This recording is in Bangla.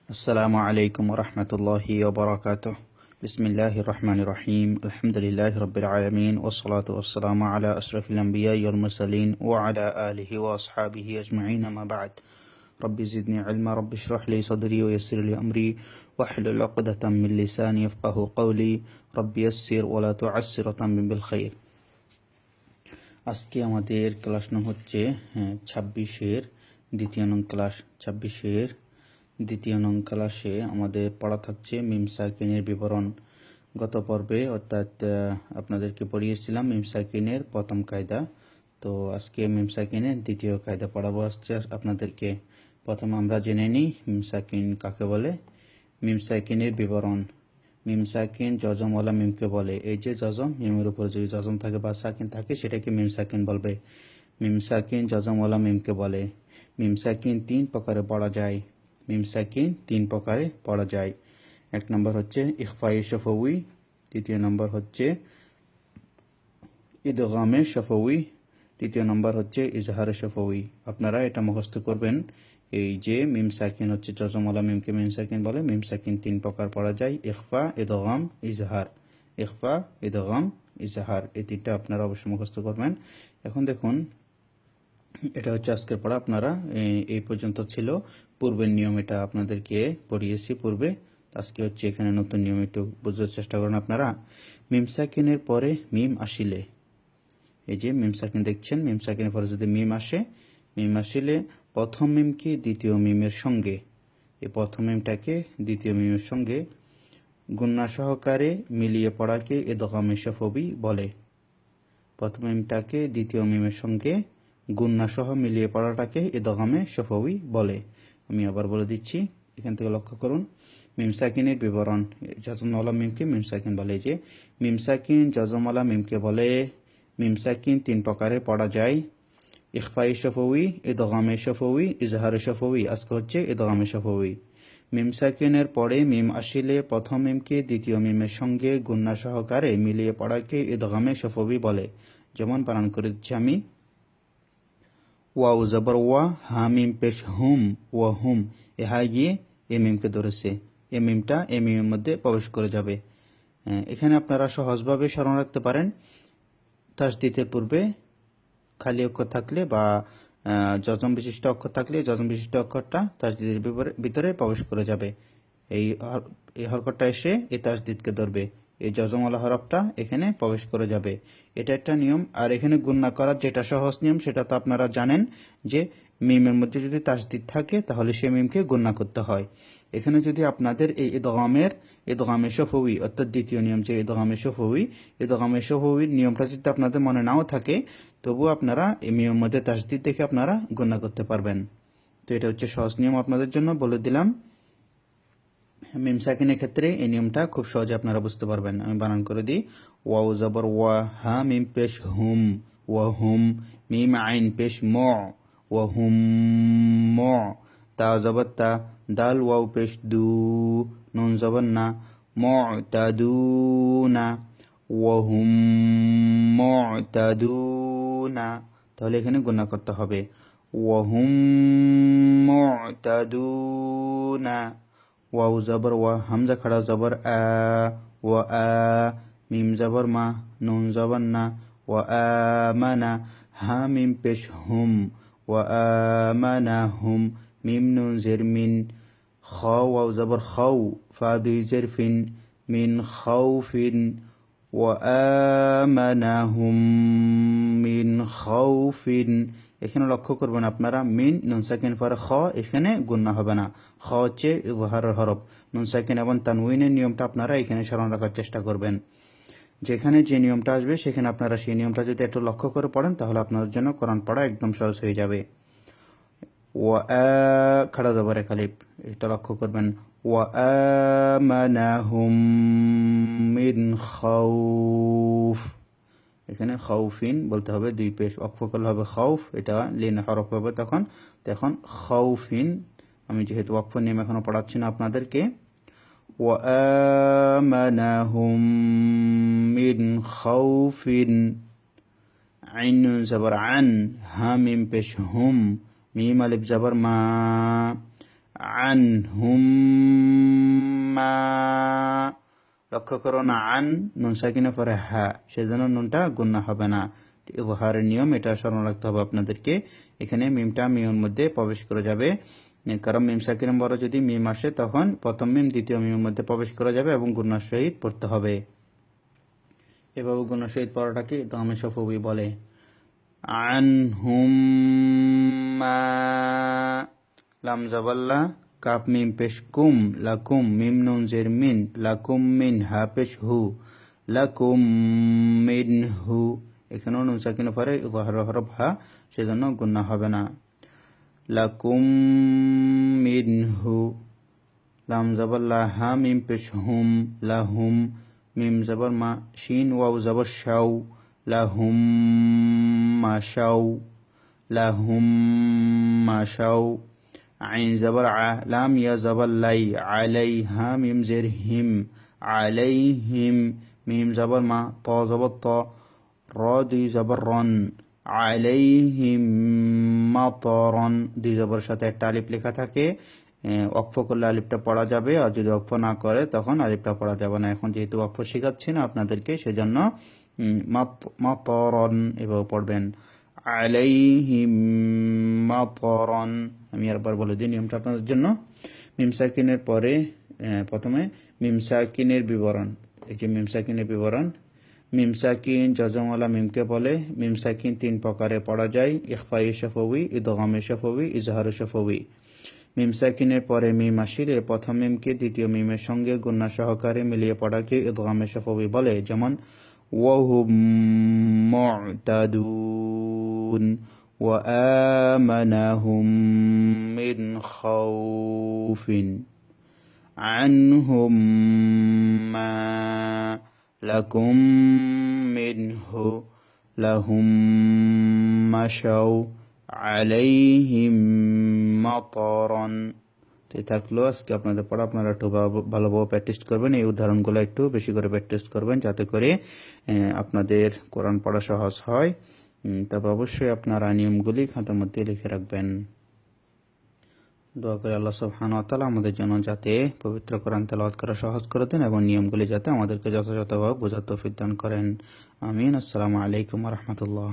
السلام عليكم ورحمة الله وبركاته. بسم الله الرحمن الرحيم. الحمد لله رب العالمين، والصلاة والسلام على أشرف الأنبياء والمرسلين وعلى آله وأصحابه أجمعين. ما بعد، رب زدني علما، رب اشرح لي صدري ويسر لي أمري واحلل عقدة من لساني يفقه قولي. رب يسر ولا تعسر وتمم بالخير. আজকে আমাদের ক্লাস নং হচ্ছে 26-এর দ্বিতীয় নং ক্লাস। 26-এর দ্বিতীয় নং ক্লাসে আমাদের পড়া থাকছে মিম সাকিনের বিবরণ। গত পর্বে অর্থাৎ আপনাদেরকে পড়িয়েছিলাম মিম সাকিনের প্রথম কায়দা। তো আজকে মিম সাকিনের দ্বিতীয় কায়দা পড়াবো আসছে আপনাদেরকে। প্রথমে আমরা জেনে নিই মিম সাকিন কাকে বলে। মিম সাকিনের বিবরণ। মিম সাকিন জজমওয়ালা মিমকে বলে। এই যে জজম, মিমের উপর যদি জজম থাকে বা সাকিন থাকে সেটাকে মিম সাকিন বলবে। মিম সাকিন জজমওয়ালা মিমকে বলে। মিম সাকিন তিন প্রকারে পড়া যায়। মিম সাকিন তিন প্রকারে পড়া যায়। এক নম্বর হচ্ছে ইখফায়ে শফউই, দ্বিতীয় নম্বর হচ্ছে ইদগামে শফউই, তৃতীয় নম্বর হচ্ছে ইজহারে শফউই। আপনারা এটা মুখস্থ করবেন। এই যে মিম সাকিন হচ্ছে জজমওয়ালা মিমকে মিম সাকিন বলে। মিম সাকিন তিন প্রকার পড়া যায়, ইখফা, ইদগাম, ইজহার। ইখফা, ইদগাম, ইজহার, এই তিনটা আপনারা অবশ্যই মুখস্থ করবেন। এখন দেখুন, এটা হচ্ছে আজকের পড়া। আপনারা এই পর্যন্ত ছিল পূর্বের নিয়ম, এটা আপনাদেরকে পড়িয়েছি পূর্বে। আজকে হচ্ছে এখানে নতুন নিয়ম, একটু বোঝার চেষ্টা করেন আপনারা। মিম সাকিনের পরে মিম আসিলে, এই যে মিম সাকিন দেখছেন, মিম সাকিনের পরে যদি মিম আসে, মিম আসিলে প্রথম মিমকে দ্বিতীয় মিমের সঙ্গে, এই প্রথম মিমটাকে দ্বিতীয় মিমের সঙ্গে গুন্না সহকারে মিলিয়ে পড়াকে ইদগামে শফবি বলে। প্রথম মিমটাকে দ্বিতীয় মিমের সঙ্গে গুন্না সহ মিলিয়ে পড়াটাকে ইদগামে শফবি বলে। আমি আবার বলে দিচ্ছি, এখান থেকে লক্ষ্য করুন। মিম সাকিনের বিবরণ। জজমওয়ালা মিমকে মিম সাকিন বলে। যে মিম সাকিন জজমওয়ালা মিমকে বলে। মিম সাকিন তিন প্রকারে পড়া যায়, ইখফাই শফবি, ইদগামে শফবি, ইজহারে শফবি। আজকে হচ্ছে ইদগামে শফবি। মিম সাকিনের পরে মিম আসিলে প্রথম মিমকে দ্বিতীয় মিমের সঙ্গে গুন্না সহকারে মিলিয়ে পড়াকে ইদগামে শফবি বলে। যেমন বানান করে দিচ্ছি আমি। ওয়াও জবর ওয়া, হা মিম পেশ হুম, ওয়া হুম। এ হা গিয়ে এ মিমকে ধরেছে, এ মিমটা এ মিমের মধ্যে প্রবেশ করে যাবে। এখানে আপনারা সহজভাবে স্মরণ রাখতে পারেন, তাসদিদের পূর্বে খালি অক্ষর থাকলে বা যজম বিশিষ্ট অক্ষর থাকলে যজম বিশিষ্ট অক্ষরটা তাসদিদের ভিতরে প্রবেশ করে যাবে। এই হরকতটা এসে এই তাসদিদকে ধরবে, এই যজমওয়ালা হরফটা এখানে প্রবেশ করে যাবে। এটা একটা নিয়ম। আর এখানে গুণনা করার যেটা সহজ নিয়ম সেটা তো আপনারা জানেন, যে মিমের মধ্যে যদি তাসদিদ থাকে তাহলে সে মিমকে গুণনা করতে হয়। এখানে যদি আপনাদের এই ইদগামে শফবি অর্থাৎ দ্বিতীয় নিয়ম যে ইদগামে শফবির নিয়মটা যদি আপনাদের মনে নাও থাকে, তবুও আপনারা এই নিয়মের মধ্যে তাসদিদ দেখে আপনারা গুণনা করতে পারবেন। তো এটা হচ্ছে সহজ নিয়ম, আপনাদের জন্য বলে দিলাম। মিম সাকিনের ক্ষেত্রে এই নিয়মটা খুব সহজে আপনারা বুঝতে পারবেন। আমি বানান করে দিই। ওয়াও জবর ওয়া, হা মিম পেশ হুম, ওয়া হুম। মিম আইন পেশ ম, ওয়া হুম ম। তা জবর তা, দাল ওয়াও পেশ দু, নুন জবর না, মুতাদুনা, ওয়া হুম মুতাদুনা। তাহলে এখানে গুণা করতে হবে, ওয়া হুম মুতাদুনা। ওয়াও জবর ওয়া, হামজা খাড়া জবর আ, ওয়া আ। মিম জবর মা, নুন জবর না, ওয়া আমানা। হা মিম পেশ হুম, ওয়া আমানা হুম। মিম নুন জের মিন। খ ওয়াও জবর খাও, ফা দুই জের ফিন, মিন খাউফিন। ওয়া আমানাহুম মিন খাউফিন। এখানে লক্ষ্য করবেন আপনারা, মিন নুন সাকিন পরে খ, এখানে গুণনা হবে না। খ হচ্ছে ইজহারের হরফ। নুন সাকিন এবং তানউইনের নিয়মটা আপনারা এখানে স্মরণ রাখার চেষ্টা করবেন। যেখানে যে নিয়মটা আসবে সেখানে আপনারা সেই নিয়মটা যদি একটু লক্ষ্য করে পড়েন তাহলে আপনার জন্য কোরআন পড়া একদম সহজ হয়ে যাবে। ওয়া খাড়া জবর একালিপ, এটা লক্ষ্য করবেন। ওয়া আমানাহুম মিন খাউফ। এখানে খাউফিন বলতে হবে, দুই পেশ অক্ষ করলে হবে খাউফ, এটা লিন হরফ হবে তখন। তো এখন খাউফিন, আমি যেহেতু ওয়াকফ নিয়ম এখনো পড়াচ্ছি না আপনাদেরকে। ওয়া আমানাহুম মিন খাউফিন। আইন জবর আন, হা মিম পেশ হুম, মিম আলিফ জবর মা। আনহুম মা। লক্ষ্য করো না, আন নুন সাকিনের পরে হা, সেজন্য নুনটা গুন্না হবে না। ইজহারের নিয়ম এটা স্মরণ রাখতে হবে আপনাদেরকে। এখানে মিমটা মিমের মধ্যে প্রবেশ করে যাবে, কারণ মিম সাকিনের পরে যদি মিম আসে তখন প্রথম মিম দ্বিতীয় মিমের মধ্যে প্রবেশ করে যাবে এবং গুন্নার সহিত পড়তে হবে। এভাবে গুন্নার সহিত পড়াটাকে ইদগামে সফবি বলে। আনহুম মা, লাম জাবাল্লা, কাপ মিম পেশ কুম, লাকুম মিম নুন জের মিন, লাকুম মিন হা পেশ হু, লাকুম মিন হু। এখানেও নুন সাকিনের পরে ইজহার হরফ হা, সেজন্য গুন্না হবে না। লাকুম মিন হু, লাম জাবাল্লা হা মিম পেশ হুম, লাহুম মিম জাবার মা, শিন ওয়াও জাবার শাও, লাহুম মাশাও, লাহুম মাশাও। আইন জাবার আ, লাম ইয়া জাবার লাই, আলাইহা মিম জের হিম, আলাইহিম মিম জাবার মা, ত জাবার ত, র দুই জাবার রন, আলাইহিম মাতরন। দুই জবর সাথে একটা আলিফ লেখা থাকে, ওয়াকফ করলে আলিফটা পড়া যাবে, আর যদি ওয়াকফ না করে তখন আলিফটা পড়া যাবে না। এখন যেহেতু ওয়াকফ শেখাচ্ছি না আপনাদেরকে, সেজন্য মাতরন এভাবে পড়বেন, আলাইহিম মাতরন। আমি আরেকবার বলে দিই নিয়মটা আপনাদের জন্য। মিম সাকিনের পরে প্রথমে মিম সাকিনের বিবরণ। এই যে মিম সাকিনের বিবরণ, মিম সাকিন জজমওয়ালা মিমকে বলে। মিম সাকিন তিন প্রকারে পড়া যায়, ইখফাই শফবি, ইদগামে শফবি, ইজহার শফবি। মিম সাকিনের পরে মিম আসিলে প্রথম মিমকে দ্বিতীয় মিমের সঙ্গে গুন্না সহকারে মিলিয়ে পড়াকে ইদগামে শফবি বলে। যেমন ওয়াহুম মু'তাদুন, ওয়া আমানাহুম মিন খাউফিন, আনহুম মা, লাকুম মিনহু, লাহুম মাশাও, আলাইহিম মাতরন। তো এই থাকলো আজকে আপনাদের পড়া। আপনারা একটু ভালোভাবে প্র্যাকটিস করবেন, এই উদাহরণগুলো একটু বেশি করে প্র্যাকটিস করবেন, যাতে করে আপনাদের কোরআন পড়া সহজ হয়। তবে অবশ্যই আপনারা নিয়মগুলি খাতার মধ্যে লিখে রাখবেন। দোয়া করে আল্লাহ সুবহানাহু ওয়া তাআলা আমাদের জন্য যাতে পবিত্র কোরআন তেলাওয়াত করা সহজ করে দেন এবং নিয়মগুলি যাতে আমাদেরকে যথাযথভাবে বোঝার তৌফিক দান করেন। আমিন। আসসালামু আলাইকুম ওয়া রাহমাতুল্লাহ।